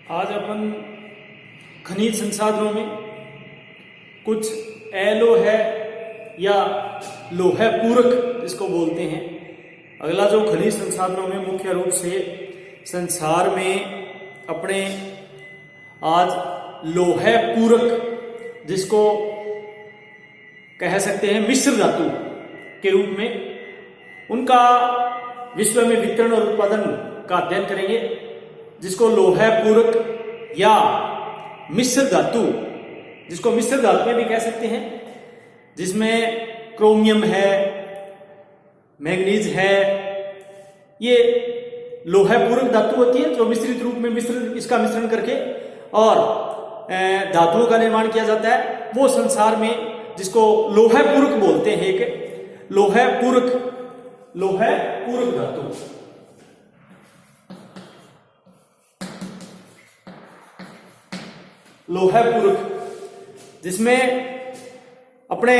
आज अपन खनिज संसाधनों में कुछ एलोह या लोह पूरक जिसको बोलते हैं। अगला जो खनिज संसाधनों में मुख्य रूप से संसार में अपने आज लोह पूरक जिसको कह सकते हैं मिश्र धातु के रूप में, उनका विश्व में वितरण और उत्पादन का अध्ययन करेंगे, जिसको लोह पूरक या मिश्र धातु, जिसको मिश्र धातु में भी कह सकते हैं, जिसमें क्रोमियम है, मैग्नीज है। ये लोह पूरक धातु होती है जो मिश्रित रूप में इसका मिश्रण करके और धातुओं का निर्माण किया जाता है। वो संसार में जिसको लोह पूरक बोलते हैं, एक लोह पूरक धातु। लोह पूरक जिसमें अपने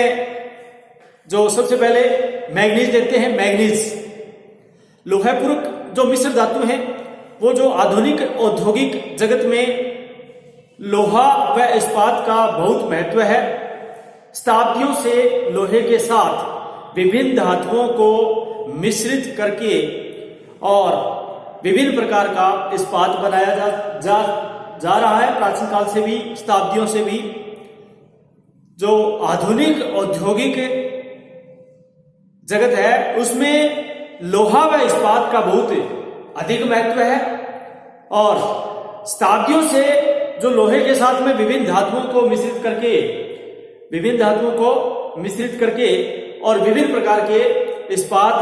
जो सबसे पहले मैग्नीज देते हैं, मैग्नीज। लोह पूरक जो मिश्र धातु हैं वो जो आधुनिक औद्योगिक जगत में लोहा व इस्पात का बहुत महत्व है। शताब्दियों से लोहे के साथ विभिन्न धातुओं को मिश्रित करके और विभिन्न प्रकार का इस्पात बनाया जा रहा है। प्राचीन काल से भी, शताब्दियों से भी जो आधुनिक औद्योगिक जगत है उसमें लोहा व इस्पात का बहुत अधिक महत्व है। और शताब्दियों से जो लोहे के साथ में विभिन्न धातुओं को मिश्रित करके और विभिन्न प्रकार के इस्पात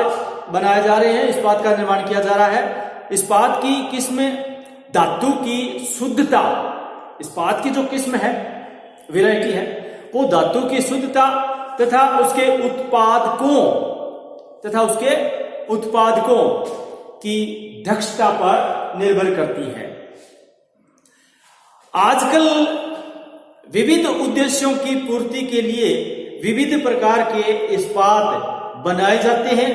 बनाए जा रहे हैं, इस्पात का निर्माण किया जा रहा है। इस्पात की किस्म, धातु की शुद्धता, इस्पात की जो किस्म है, वैरायटी है, वो धातु की शुद्धता तथा उसके उत्पादकों की दक्षता पर निर्भर करती है। आजकल विविध उद्देश्यों की पूर्ति के लिए विविध प्रकार के इस्पात बनाए जाते हैं।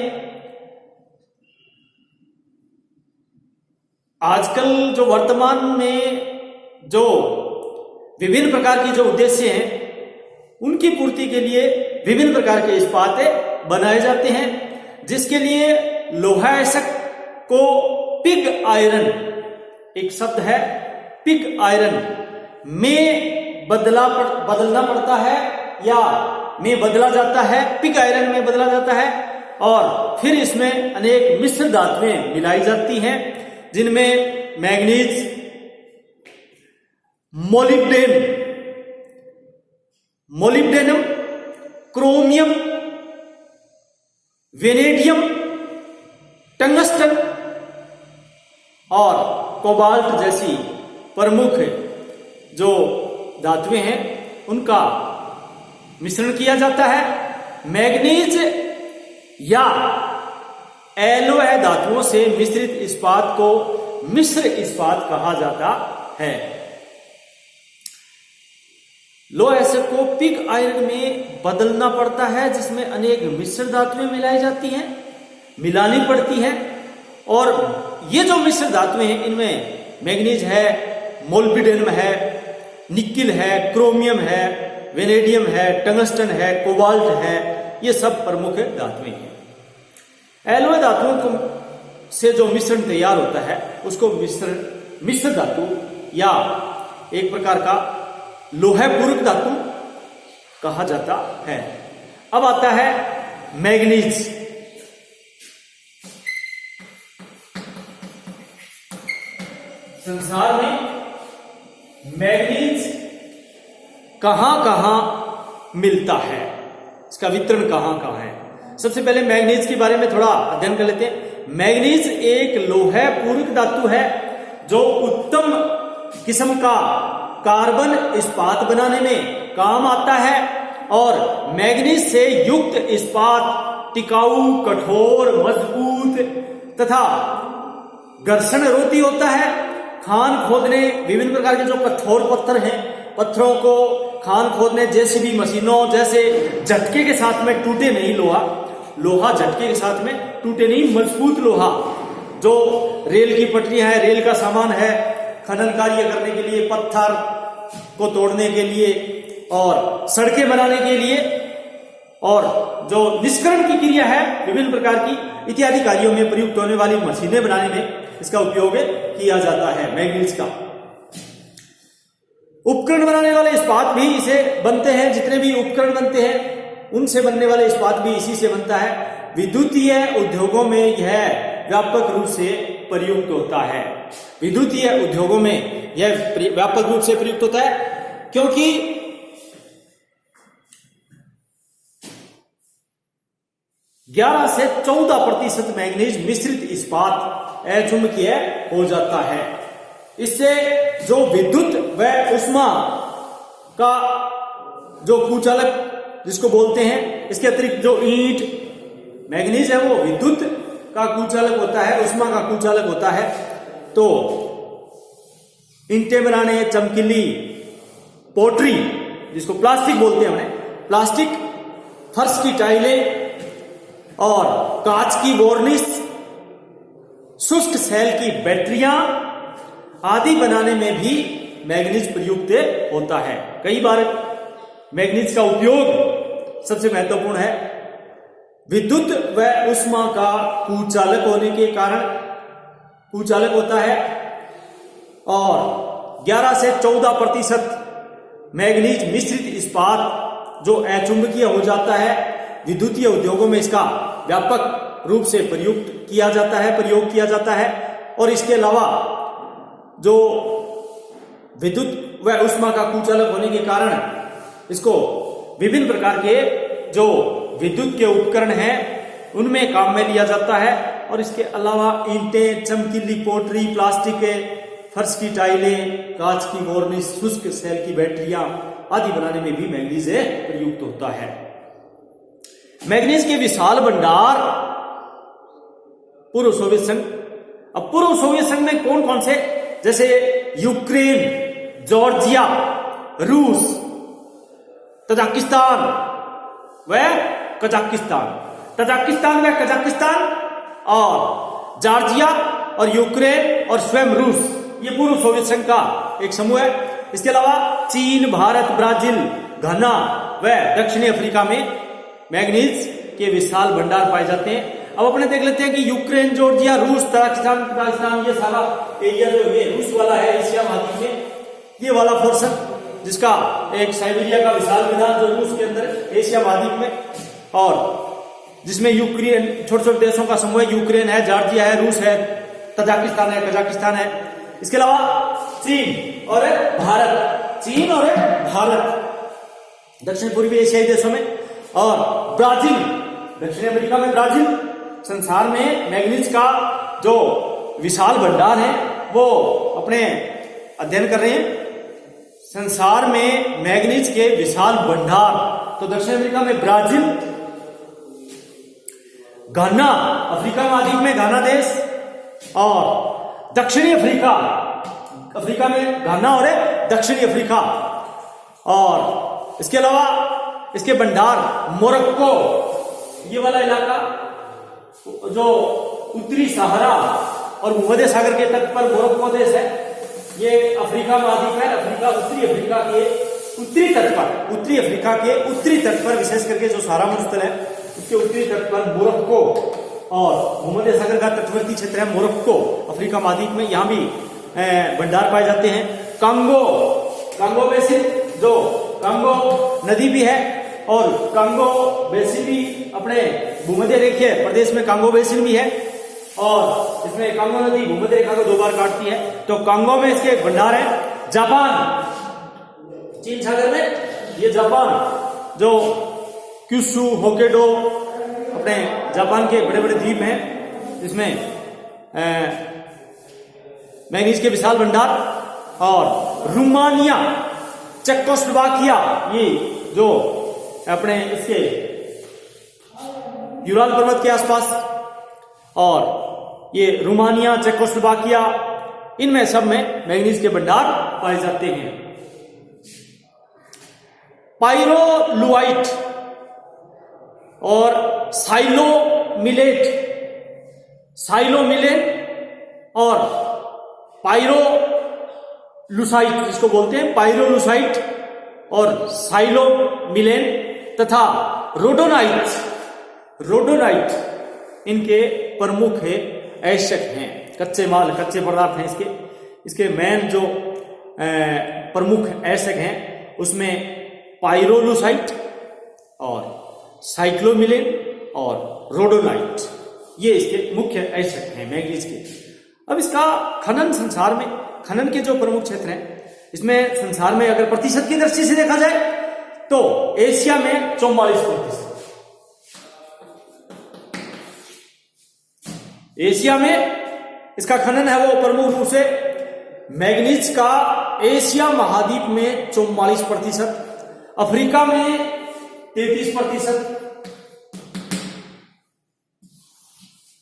आजकल जो वर्तमान में जो विभिन्न प्रकार की जो उद्देश्य हैं उनकी पूर्ति के लिए विभिन्न प्रकार के इस्पात बनाए जाते हैं, जिसके लिए लोहायस्क को पिग आयरन, एक शब्द है पिग आयरन, में बदलना पड़ता है या में बदला जाता है, पिग आयरन में बदला जाता है। और फिर इसमें अनेक मिश्र धातुएं मिलाई जाती हैं, जिनमें manganese, molybdenum, chromium, vanadium, tungsten और कोबाल्ट जैसी प्रमुख जो धातुएं हैं उनका मिश्रण किया जाता है। मैग्नीज या एलोह धातुओं से मिश्रित इस्पात को मिश्र इस्पात कहा जाता है। लोहायस्क को पिग आयरन में बदलना पड़ता है, जिसमें अनेक मिश्र धातुएं मिलाई जाती हैं, मिलानी पड़ती हैं। और ये जो मिश्र धातुएं हैं इनमें मैग्नीज है, मोलिब्डेनम है, निकिल है, क्रोमियम है, वेनेडियम है, टंगस्टन है, कोबाल्ट है, ये सब प्रमुख धातुएं हैं। एलोह धातुओं को से जो मिश्रण तैयार होता है उसको मिश्र धातु या एक प्रकार का लोह पूरक धातु कहा जाता है। अब आता है मैग्नीज। संसार में मैग्नीज कहां मिलता है, इसका वितरण कहां है। सबसे पहले मैग्नीज के बारे में थोड़ा अध्ययन कर लेते हैं। मैग्नीज एक लोह पूरक धातु है जो उत्तम किस्म का कार्बन इस्पात बनाने में काम आता है। और मैग्नीज से युक्त इस्पात टिकाऊ, कठोर, मजबूत तथा घर्षण रोधी होता है। खान खोदने, विभिन्न प्रकार के जो कठोर पत्थर हैं, पत्थरों को खान खोदने जेसीबी मशीनों जैसे झटके के साथ में टूटे नहीं, लोहा झटके के साथ में टूटे नहीं, मजबूत लोहा जो रेल की पटरियां है, रेल का सामान है, खनन कार्य करने के लिए, पत्थर को तोड़ने के लिए और सड़कें बनाने के लिए, और जो निष्करण की क्रिया है विभिन्न प्रकार की इत्यादि कार्यों में प्रयुक्त होने वाली मशीनें बनाने में इसका उपयोग किया जाता है मैग्नीज का। उपकरण बनाने वाले इस्पात भी इसे बनते हैं, जितने भी उपकरण बनते हैं उनसे बनने वाले इस्पात भी इसी से बनता है। विद्युतीय उद्योगों में यह व्यापक रूप से प्रयुक्त होता है। विद्युतीय उद्योगों में यह व्यापक रूप से प्रयुक्त होता है क्योंकि 11 से 14% मैग्नीज मिश्रित इस्पात अचुंबकीय हो जाता है। इससे जो विद्युत व उष्मा का जो कुचालक जिसको बोलते हैं, इसके अतिरिक्त जो ईंट मैग्नीज है वो विद्युत का कुचालक होता है, उष्मा का कुचालक होता है। तो ईंटें बनाने, चमकीली पोट्री जिसको प्लास्टिक बोलते हैं हमने, प्लास्टिक, फर्श की टाइलें और कांच की वार्निश, शुष्क सेल की बैटरियां आदि बनाने में भी मैग्नीज प्रयुक्त होता है। कई बार मैग्नीज का उपयोग सबसे महत्वपूर्ण है विद्युत व उष्मा का कुचालक होने के कारण कुचालक होता है, और 11 से 14% मैग्नीज मिश्रित इस्पात जो अचुंबकीय हो जाता है, विद्युतीय उद्योगों में इसका व्यापक रूप से प्रयोग किया जाता है। और इसके अलावा जो विद्युत व उष्मा का कुचालक होने के कारण इसको विभिन्न प्रकार के जो विद्युत के उपकरण हैं उनमें काम में लिया जाता है। और इसके अलावा ईंटें, चमकीली पोट्री, प्लास्टिक के फर्श की टाइलें, कांच की वार्निश, शुष्क सेल की बैटरियां आदि बनाने में भी मैग्नीज प्रयुक्त होता है। मैग्नीज के विशाल भंडार पूर्व सोवियत संघ। अब पूर्व सोवियत संघ में कौन कौन से, जैसे यूक्रेन, जॉर्जिया, रूस, तजाकिस्तान व कजाकिस्तान और जॉर्जिया और यूक्रेन और स्वयं रूस, ये पूर्व सोवियत संघ का एक समूह है। इसके अलावा चीन, भारत, ब्राजील, घना व दक्षिणी अफ्रीका में मैग्नीज के विशाल भंडार पाए जाते हैं। अब अपने देख लेते हैं कि यूक्रेन, जॉर्जिया, रूस, तजाकिस्तान, ये सारा एरिया जो ये रूस वाला है एशिया महाद्वीप में, ये वाला पोर्शन जिसका एक साइबेरिया का विशाल मैदान जो रूस के अंदर एशिया महाद्वीप में, और जिसमें यूक्रेन छोटे छोटे देशों का समूह है, यूक्रेन है, जॉर्जिया है, रूस है, तजाकिस्तान है, कजाकिस्तान है। इसके अलावा चीन और भारत दक्षिण पूर्वी एशियाई देशों में, और ब्राजील, दक्षिण अमेरिका में ब्राजील। संसार में मैग्नीज का जो विशाल भंडार है वो अपने अध्ययन कर रहे हैं। संसार में मैग्नीज के विशाल भंडार, तो दक्षिण अमेरिका में ब्राजील, घाना, अफ्रीका महाद्वीप में घाना देश, और दक्षिणी अफ्रीका में घाना और दक्षिणी अफ्रीका। और इसके अलावा इसके भंडार मोरक्को, ये वाला इलाका जो उत्तरी सहारा और भूमध्य सागर के तट पर मोरक्को देश है, ये अफ्रीका महाद्वीप है। उत्तरी अफ्रीका के उत्तरी अफ्रीका के उत्तरी तट पर, विशेष करके जो सहारा मरुस्थल है उसके उत्तरी तट पर मोरक्को, और भूमध्य सागर का तटवर्ती क्षेत्र है मोरक्को, अफ्रीका महाद्वीप में, यहाँ भी भंडार पाए जाते हैं। कांगो बेसिन, जो कांगो नदी भी है, और कांगो बेसिन भी अपने भूमध्य रेखीय प्रदेश में कांगो बेसिन भी है, और इसमें कांगो नदी भूमध्य रेखा को 2 बार काटती है। तो कांगो में इसके भंडार है। जापान, चीन सागर में ये जापान जो क्यूशू, होक्काइडो अपने जापान के बड़े बड़े द्वीप हैं, जिसमें मैग्नीज के विशाल भंडार। और रोमानिया, चेकोस्लोवाकिया, ये जो अपने इसके यूराल पर्वत के आसपास, और ये रोमानिया, चेकोस्लोवाकिया, इनमें सब में मैग्नीज के भंडार पाए जाते हैं। पाइरोलुआइट और साइलोमिलेन और लुसाइट जिसको बोलते हैं, पाइरोलुसाइट और साइलोमिलेन तथा रोडोनाइट इनके प्रमुख ऐशक हैं, कच्चे माल, कच्चे पदार्थ हैं इसके मेन जो प्रमुख ऐशक हैं उसमें पाइरोलुसाइट और साइक्लोमिलेन और रोडोनाइट, ये इसके मुख्य ऐशक हैं मैंगनीज के। अब इसका खनन संसार में, खनन के जो प्रमुख क्षेत्र हैं इसमें संसार में अगर प्रतिशत की दृष्टि से देखा जाए तो एशिया में 44%, एशिया में इसका खनन है वो प्रमुख रूप से मैंगनीज का एशिया महाद्वीप में 44%, अफ्रीका में 33%,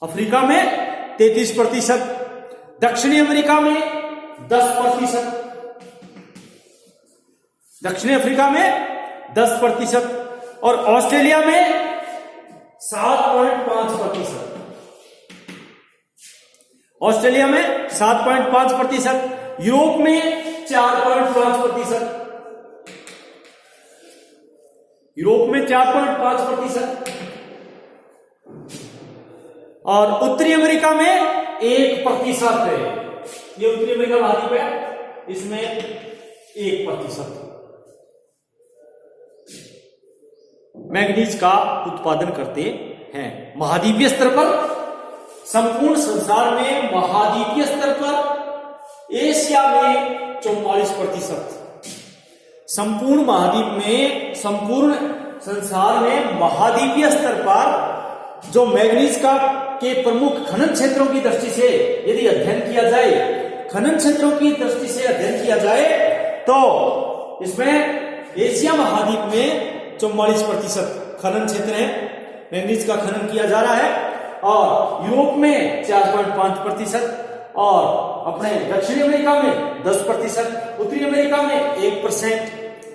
अफ्रीका में 33%, दक्षिणी अमेरिका में 10%, दक्षिणी अफ्रीका में 10% और ऑस्ट्रेलिया में 7.5%, ऑस्ट्रेलिया में 7.5%, यूरोप में 4.5%, यूरोप में 4.5% और उत्तरी अमेरिका में 1% है। ये उत्तरी अमेरिका महाद्वीप है, इसमें 1% मैंगनीज का उत्पादन करते हैं। महाद्वीपीय स्तर पर, संपूर्ण संसार में महाद्वीपीय स्तर पर एशिया में 44%, संपूर्ण महाद्वीप में, संपूर्ण संसार में महाद्वीपीय स्तर पर जो मैंगनीज का के प्रमुख खनन क्षेत्रों की दृष्टि से यदि अध्ययन किया जाए, खनन क्षेत्रों की दृष्टि से अध्ययन किया जाए तो इसमें एशिया महाद्वीप में 44% खनन क्षेत्र है, मैंगनीज का खनन किया जा रहा है, और यूरोप में 4.5% और अपने दक्षिणी अमेरिका में 10%, उत्तरी अमेरिका में 1%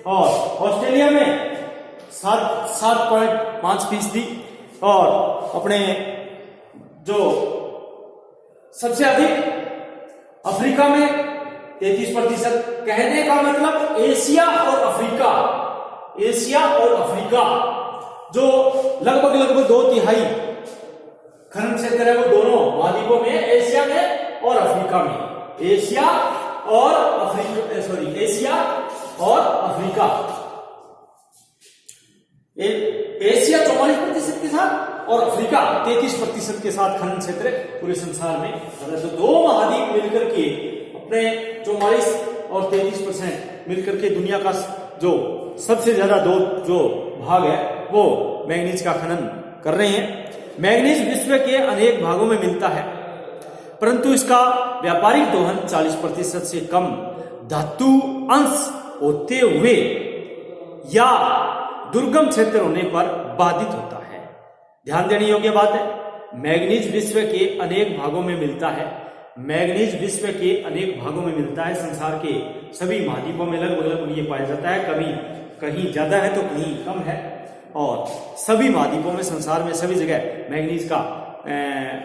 और ऑस्ट्रेलिया में 7.5% और अपने जो सबसे अधिक अफ्रीका में 33%। कहने का मतलब एशिया और अफ्रीका, एशिया और अफ्रीका जो लगभग 2/3 खनन क्षेत्र है वो दोनों महाद्वीपों में, एशिया में और अफ्रीका में, एशिया और अफ्रीका, एशिया और अफ्रीका। एशिया 44% के साथ और अफ्रीका 33% के साथ खनन क्षेत्र पूरे संसार में, तो दो महाद्वीप मिलकर के अपने 44 और 33% मिलकर के दुनिया का जो सबसे ज्यादा जो भाग है वो मैंगनीज का खनन कर रहे हैं। मैंगनीज विश्व के अनेक भागों में मिलता है, परंतु इसका व्यापारिक दोहन 40% से कम धातु अंश होते हुए या दुर्गम क्षेत्र होने पर बाधित होता है। ध्यान देने योग्य बात है, मैंगनीज विश्व के अनेक भागों में मिलता है, मैंगनीज विश्व के अनेक भागों में मिलता है, संसार के सभी महाद्वीपों में लगभग ये पाया जाता है, कभी कहीं ज्यादा है तो कहीं कम है, और सभी महाद्वीपों में, संसार में सभी जगह मैंगनीज का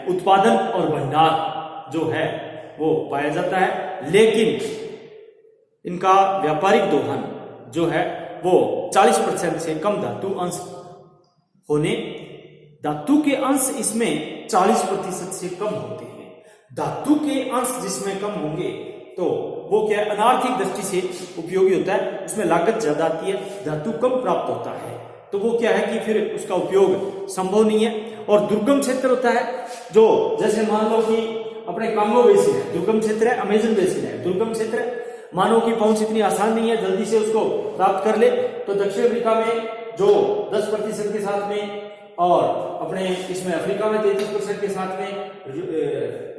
उत्पादन और भंडार जो है वो पाया जाता है। लेकिन इनका व्यापारिक दोहन जो है वो 40% से कम धातु अंश होने, धातु के अंश इसमें 40% से कम होते हैं। धातु के अंश जिसमें कम होंगे तो वो क्या अनार्थिक दृष्टि से उपयोगी होता है, उसमें लागत ज्यादा आती है, धातु कम प्राप्त होता है, तो वो क्या है कि फिर उसका उपयोग संभव नहीं है। और दुर्गम क्षेत्र होता है जो, जैसे मान लो कि अपने कांगो बेसिन है, दुर्गम क्षेत्र है, अमेजन बेसिन है, दुर्गम क्षेत्र है, मानव की पहुंच इतनी आसान नहीं है जल्दी से उसको प्राप्त कर ले, तो दक्षिण अफ्रीका में जो 10% के साथ में, और अपने इसमें अफ्रीका में 33% के साथ में,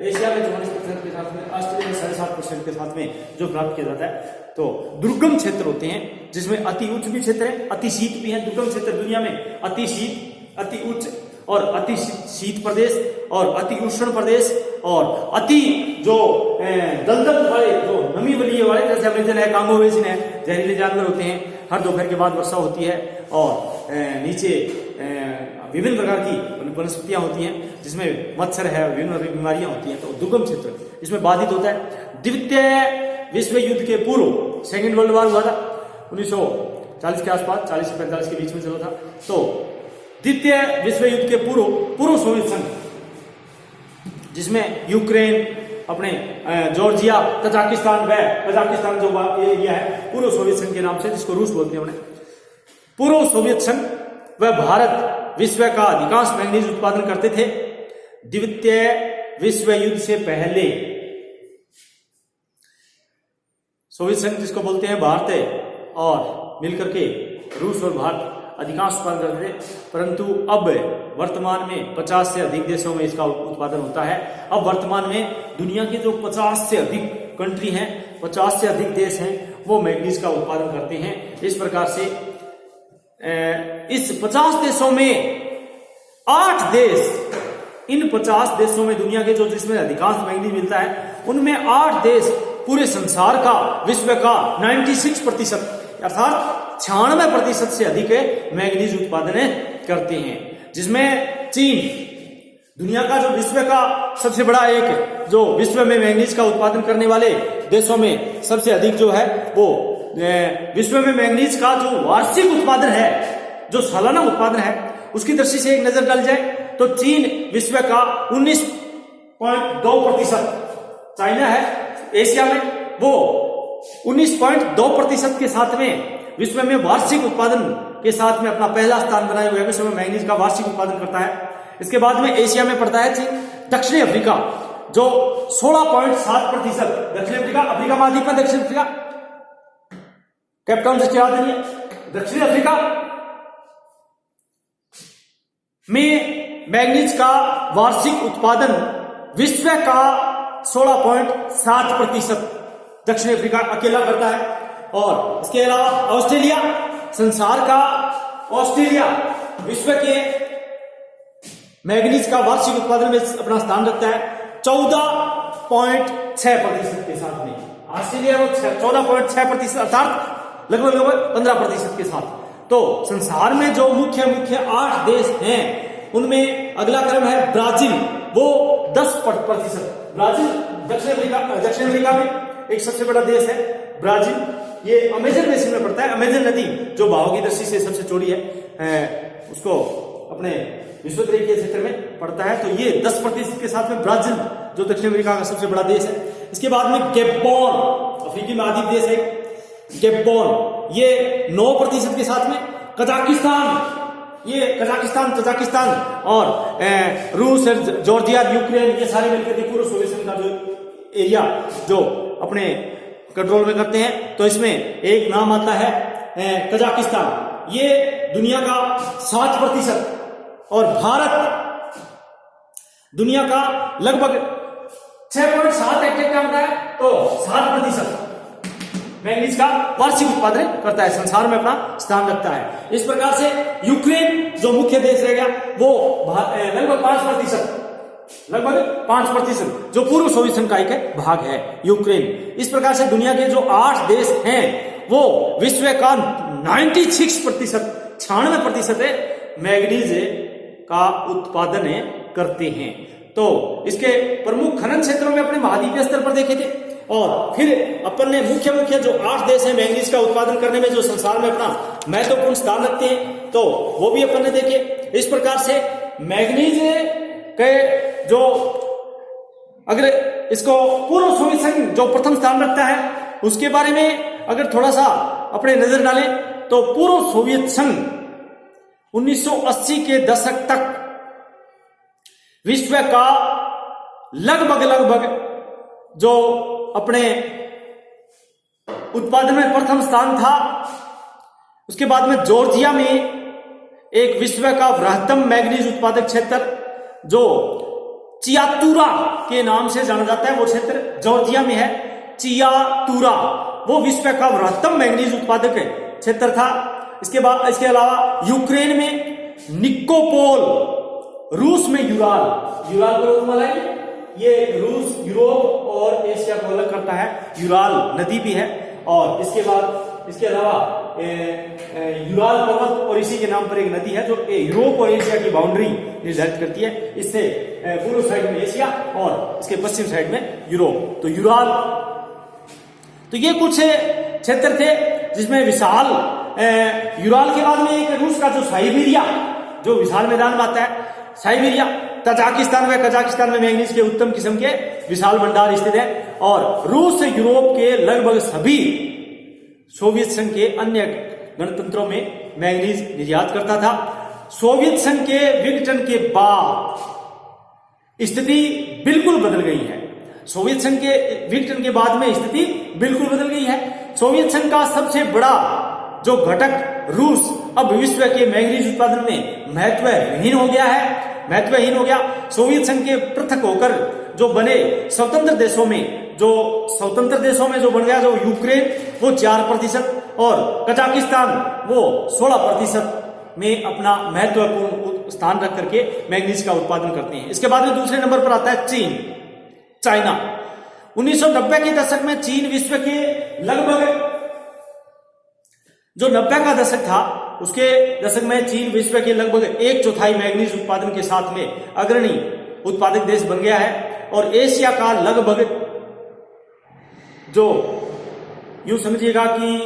एशिया में 44% के साथ में, ऑस्ट्रेलिया में 7.5% के साथ में जो प्राप्त किया जाता है। तो दुर्गम क्षेत्र होते हैं जिसमें अति उच्च भी क्षेत्र है, अति शीत भी है। दुर्गम क्षेत्र दुनिया में अति शीत, अति उच्च और अति शीत प्रदेश और अति उष्ण प्रदेश और अति जो दलदल वाले, जो नमी वलीय वाले, जैसे अमेजन है, कांगो बेसिन है, जहरीले जानवर होते हैं, हर दोपहर के बाद वर्षा होती है, और नीचे विभिन्न प्रकार की वनस्पतियां होती हैं जिसमें मच्छर है, विभिन्न बीमारियां होती हैं, तो दुर्गम क्षेत्र इसमें बाधित होता है। द्वितीय विश्व युद्ध के पूर्व, सेकेंड वर्ल्ड वॉर हुआ था 1940 के आसपास, 40 से 45 के बीच में चला था। तो द्वितीय विश्व युद्ध के पूर्व सोवियत संघ, जिसमें यूक्रेन, अपने जॉर्जिया, कजाकिस्तान जो एरिया है पूर्व सोवियत संघ के नाम से, जिसको रूस बोलते हैं अपने, पूर्व सोवियत संघ व भारत विश्व का अधिकांश मैंगनीज उत्पादन करते थे। द्वितीय विश्व युद्ध से पहले सोवियत संघ, जिसको बोलते हैं भारत और मिलकर के रूस और भारत अधिकांश उत्पादन करते थे, परंतु अब वर्तमान में 50 से अधिक देशों में इसका उत्पादन होता है। अब वर्तमान में दुनिया के जो 50 से अधिक कंट्री हैं, 50 से अधिक देश हैं, वो मैंगनीज का उत्पादन करते हैं। इस प्रकार से इस 50 देशों में 8 देश, इन 50 देशों में दुनिया के जो जिसमें अधिकांश मैंगनीज मिलता है, उनमें 8 देश पूरे संसार का, विश्व का 96% अर्थात 96% से अधिक मैंगनीज उत्पादन करते हैं। जिसमें चीन, दुनिया का जो विश्व का सबसे बड़ा एक, जो विश्व में मैंगनीज का उत्पादन करने वाले देशों में सबसे अधिक जो है, वो विश्व में मैंगनीज का जो वार्षिक उत्पादन है, जो सालाना उत्पादन है, उसकी दृष्टि से एक नजर डाल जाए तो चीन विश्व का 19.2%, चाइना है एशिया में, वो 19.2% के साथ में विश्व में वार्षिक उत्पादन के साथ में अपना पहला स्थान बनाए हुए विश्व में मैंगनीज का वार्षिक उत्पादन करता है। इसके बाद में एशिया में पड़ता है चीन। दक्षिण अफ्रीका जो 16.7%, दक्षिण अफ्रीका, अफ्रीका महाद्वीप में दक्षिण अफ्रीका, कैपटाउन जिसकी याद नहीं है, दक्षिण अफ्रीका में मैंगनीज का वार्षिक उत्पादन विश्व का 16.7% दक्षिण अफ्रीका अकेला करता है। और इसके अलावा ऑस्ट्रेलिया, संसार का ऑस्ट्रेलिया विश्व के मैंगनीज का वार्षिक उत्पादन में अपना स्थान रखता है 14.6% के साथ में। ऑस्ट्रेलिया वो 14.6% अर्थात लगभग 15% के साथ। तो संसार में जो मुख्य 8 देश हैं, उनमें अगला क्रम है ब्राजील, वो 10%। ब्राजील दक्षिण अफ्रीका में एक सबसे बड़ा देश है ब्राजील। ये अमेजन बेसिन में पड़ता है। अमेजन नदी जो बहाव की दृष्टि से सबसे चौड़ी है, उसको अपने विश्वोत्तरीय के क्षेत्र में पड़ता है। तो ये 10% के साथ में ब्राजील जो दक्षिण अफ्रीका का सबसे बड़ा देश है। इसके बाद में गेबोन, अफ्रीकी महाद्वीप देश है गेबोन, ये 9% के साथ में। कजाकिस्तान और रूस, जॉर्जिया, यूक्रेन, ये सारे मिलकर के पूर्व सोवियत संघ का जो एरिया जो अपने कंट्रोल में करते हैं। तो इसमें एक नाम आता है कजाकिस्तान, ये दुनिया का 7%, और भारत दुनिया का लगभग 6.7 एग्जैक्ट होता है, तो 7% मैंगनीज का वार्षिक उत्पादन करता है, संसार में अपना स्थान रखता है। इस प्रकार से यूक्रेन जो मुख्य देश रह गया, वो लगभग 5% जो पूर्व सोवियत संघ का एक भाग है यूक्रेन। इस प्रकार से दुनिया के जो 8 देश हैं, वो विश्व का 96% मैंगनीज का उत्पादन करते हैं। तो इसके प्रमुख खनन क्षेत्रों में अपने महाद्वीपीय स्तर पर देखे थे, और फिर अपन ने मुख्य जो 8 देश हैं मैंगनीज का उत्पादन करने में जो संसार में अपना महत्वपूर्ण स्थान रखते हैं, तो वो भी अपन ने देखे। इस प्रकार से मैंगनीज के जो, अगर इसको पूर्व सोवियत संघ जो प्रथम स्थान रखता है, उसके बारे में अगर थोड़ा सा अपने नजर डालें, तो पूर्व सोवियत संघ 1980 के दशक तक विश्व का लगभग जो अपने उत्पादन में प्रथम स्थान था। उसके बाद में जॉर्जिया में एक विश्व का बृहत्तम मैंगनीज उत्पादक क्षेत्र जो चियातुरा के नाम से जाना जाता है, वो क्षेत्र जॉर्जिया में है। चियातुरा वो विश्व का बृहत्तम मैंगनीज उत्पादक क्षेत्र था। इसके अलावा यूक्रेन में निकोपोल, रूस में यूराल पर्वतमाला, ये रूस, यूरोप और एशिया को अलग करता है। यूराल नदी भी है, और इसके अलावा यूराल पर्वत और इसी के नाम पर एक नदी है जो यूरोप और एशिया की बाउंड्री निर्धारित करती है। इससे पूर्व साइड में एशिया और इसके पश्चिम साइड में यूरोप। तो तो ये कुछ क्षेत्र थे जिसमें विशाल यूराल के बाद में एक रूस का जो साइबेरिया, जो विशाल मैदान में आता है, साइबेरिया, तजाकिस्तान में मैंगनीज के उत्तम किस्म के विशाल भंडार स्थित है। और रूस से यूरोप के लगभग सभी सोवियत संघ के अन्य गणतंत्रों में मैंगनीज निर्यात करता था। सोवियत संघ के विघटन के बाद स्थिति बिल्कुल बदल गई है। सोवियत संघ के विघटन के बाद में स्थिति बिल्कुल बदल गई है। सोवियत संघ का सबसे बड़ा जो घटक रूस अब विश्व के मैंगनीज उत्पादन में महत्वहीन हो गया। सोवियत संघ के पृथक होकर जो बने स्वतंत्र देशों में जो बन गया, जो यूक्रेन वो 4% और कजाकिस्तान वो 16% में अपना महत्वपूर्ण स्थान रख करके मैंगनीज का उत्पादन करते हैं। इसके बाद में दूसरे नंबर पर आता है चाइना। 1990 के दशक में चीन विश्व के लगभग, जो 90 का दशक था उसके दशक में चीन विश्व के लगभग 1/4 मैंगनीज उत्पादन के साथ में अग्रणी उत्पादक देश बन गया है। और एशिया का लगभग, जो यूं समझिएगा कि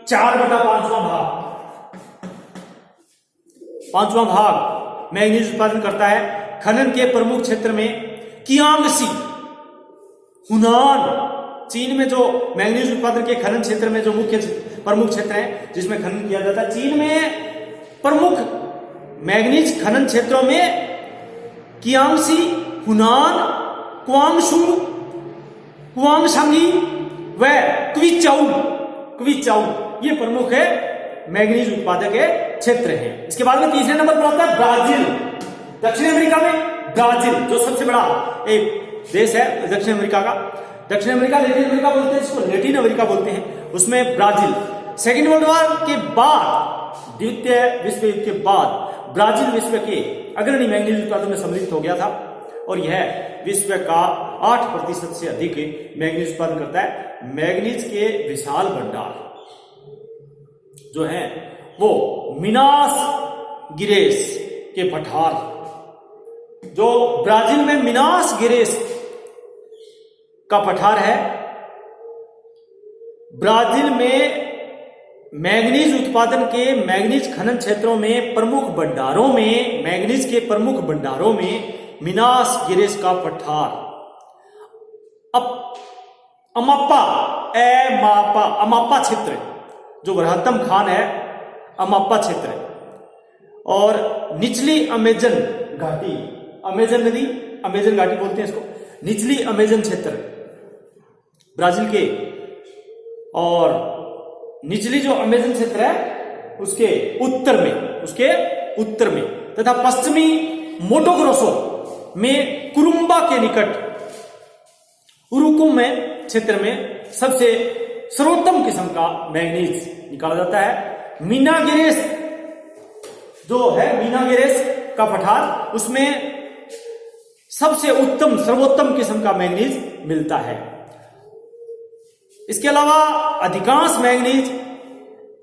4/5 भाग मैंगनीज उत्पादन करता है। खनन के प्रमुख क्षेत्र में कियांगसी, हुनान, चीन में जो मैंगनीज उत्पादन के खनन क्षेत्र में जो प्रमुख क्षेत्र है जिसमें खनन किया जाता है, चीन में प्रमुख मैंगनीज खनन क्षेत्रों में कियांगसी, हुनान, क्वांगशांगी व क्विचाऊ ये प्रमुख है मैंगनीज उत्पादक क्षेत्र हैं। इसके बाद में तीसरे नंबर पर आता है ब्राजील। दक्षिण अमेरिका में ब्राजील जो सबसे बड़ा एक देश है दक्षिण अमेरिका का, लैटिन अमेरिका बोलते हैं, इसको लैटिन अमेरिका बोलते हैं, उसमें ब्राजील सेकेंड वर्ल्ड वॉर के बाद, द्वितीय विश्व युद्ध के बाद ब्राजील विश्व के अग्रणी मैंगनीज उत्पादन में सम्मिलित हो गया था और यह विश्व का 8% से अधिक मैंगनीज उत्पादन करता है। मैंगनीज के विशाल भंडार जो है वो मिनास गिरेस के पठार, जो ब्राजील में मिनास गिरेस का पठार है, ब्राजील में मैंगनीज उत्पादन के मैंगनीज खनन क्षेत्रों में प्रमुख भंडारों में, मैंगनीज के प्रमुख भंडारों में मिनास गिरेस का पठार, अब अमापा क्षेत्र जो बृहत्तम खान है, अमापा क्षेत्र और निचली अमेजन घाटी, अमेजन नदी, अमेजन घाटी बोलते हैं इसको, निचली अमेजन क्षेत्र ब्राजील के, और निचली जो अमेजन क्षेत्र है उसके उत्तर में तथा पश्चिमी मोटो ग्रोसो में कुरुम्बा के निकट उरुकुम में क्षेत्र में सबसे सर्वोत्तम किस्म का मैंगनीज निकाला जाता है। मीनागिरेस जो है, मीनागिरेस का पठार, उसमें सबसे सर्वोत्तम किस्म का मैंगनीज मिलता है। इसके अलावा अधिकांश मैंगनीज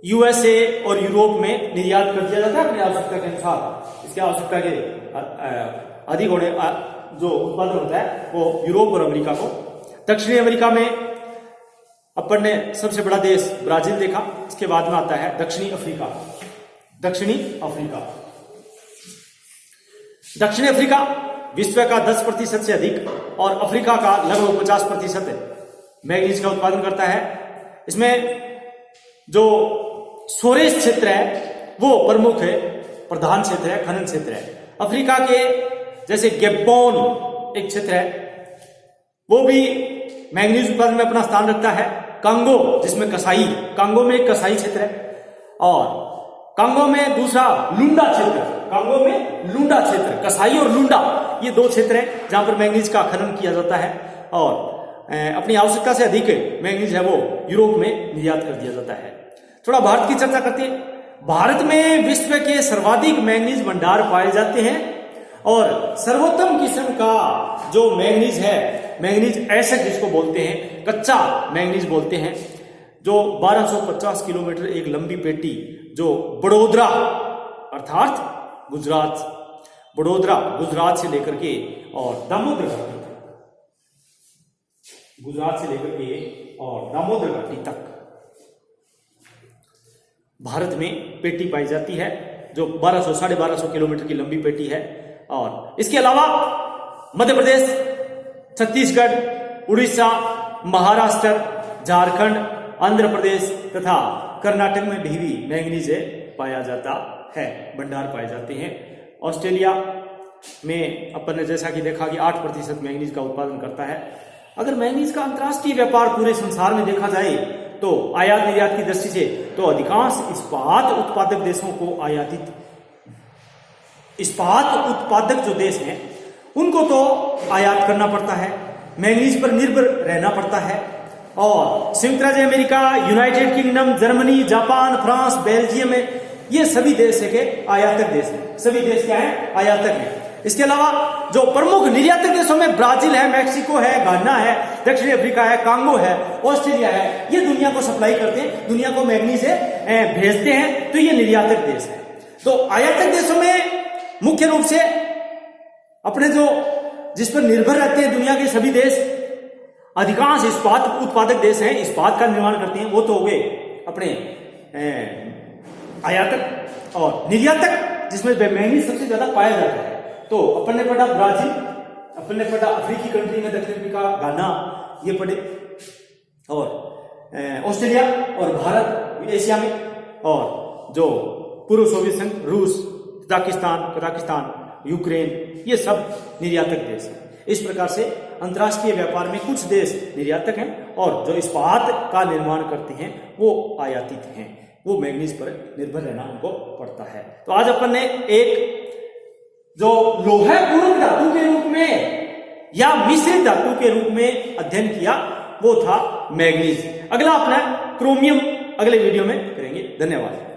यूएसए और यूरोप में निर्यात कर दिया जाता है अपनी आवश्यकता के अनुसार। इसकी आवश्यकता के अधिक होने जो उत्पादन होता है वो यूरोप और अमेरिका को। दक्षिणी अमेरिका में अपन ने सबसे बड़ा देश ब्राजील देखा, इसके बाद में आता है दक्षिणी अफ्रीका। दक्षिणी अफ्रीका विश्व का 10% से अधिक और अफ्रीका का लगभग 50% मैंगनीज का उत्पादन करता है। इसमें जो सोरेस क्षेत्र है वो प्रमुख है, प्रधान क्षेत्र है, खनन क्षेत्र है। अफ्रीका के जैसे गेब्बोन एक क्षेत्र है, वो भी मैंगनीज उत्पादन में अपना स्थान रखता है। कांगो जिसमें कांगो में एक कसाई क्षेत्र है, और कांगो में दूसरा लुंडा क्षेत्र, कसाई और लुंडा ये 2 क्षेत्र हैं जहां पर मैंगनीज का खनन किया जाता है और अपनी आवश्यकता से अधिक मैंगनीज है वो यूरोप में निर्यात कर दिया जाता है। थोड़ा भारत की चर्चा करते हैं। भारत में विश्व के सर्वाधिक मैंगनीज भंडार पाए जाते हैं और सर्वोत्तम किस्म का जो मैंगनीज है, मैंगनीज एसिड जिसको बोलते हैं, कच्चा मैंगनीज बोलते हैं, जो 1250 किलोमीटर एक लंबी पेटी जो बड़ोदरा अर्थात गुजरात से लेकर के और दामोदर गुजरात से लेकर के और दामोदर घाटी तक भारत में पेटी पाई जाती है, जो 1200-1250 किलोमीटर की लंबी पेटी है। और इसके अलावा मध्य प्रदेश, छत्तीसगढ़, उड़ीसा, महाराष्ट्र, झारखंड, आंध्र प्रदेश तथा कर्नाटक में भी मैंगनीज पाया जाता है, भंडार पाए जाते हैं। ऑस्ट्रेलिया में अपन ने जैसा कि देखा कि 8% मैंगनीज का उत्पादन करता है। अगर मैंगनीज का अंतर्राष्ट्रीय व्यापार पूरे संसार में देखा जाए तो आयात निर्यात की दृष्टि से तो अधिकांश इस्पात उत्पादक देशों को इस्पात उत्पादक जो देश हैं उनको तो आयात करना पड़ता है, मैंगनीज पर निर्भर रहना पड़ता है। और संयुक्त राज्य America, United kingdom, Germany, Japan, France, Belgium में ये सभी देश के आयातक देश हैं। सभी देश क्या है? आयातक हैं। इसके अलावा जो प्रमुख निर्यातक देशों में ब्राजील है, मैक्सिको है, घाना है, दक्षिण अफ्रीका है, कांगो है, ऑस्ट्रेलिया है, ये दुनिया को सप्लाई करते हैं, दुनिया को मैंगनीज भेजते हैं, तो ये निर्यातक देश है। तो आयातक देशों में मुख्य रूप से अपने जो जिस पर निर्भर रहते हैं दुनिया के सभी देश, अधिकांश इस्पात उत्पादक देश हैं, इस्पात का निर्माण करते हैं, वो तो हो गए अपने आयातक। और निर्यातक जिसमें मैंगनीज सबसे ज्यादा पाया जाता है तो अपन ने पढ़ा ब्राजील, अपन ने पढ़ा अफ्रीकी कंट्री में दक्षिण अफ्रीका, घाना, ये पढ़े, और ऑस्ट्रेलिया और भारत एशिया में, और जो पूर्व सोवियत संघ, रूस, कजाकिस्तान, यूक्रेन, ये सब निर्यातक देश हैं। इस प्रकार से अंतर्राष्ट्रीय व्यापार में कुछ देश निर्यातक हैं और जो इस्पात का निर्माण करते हैं वो आयातित हैं, वो मैंगनीज पर निर्भर रहना उनको पड़ता है। तो आज अपन ने एक जो लोहा पूरक धातु के रूप में या मिश्रित धातु के रूप में अध्ययन किया वो था मैंगनीज। अगला अपना क्रोमियम अगले वीडियो में करेंगे। धन्यवाद।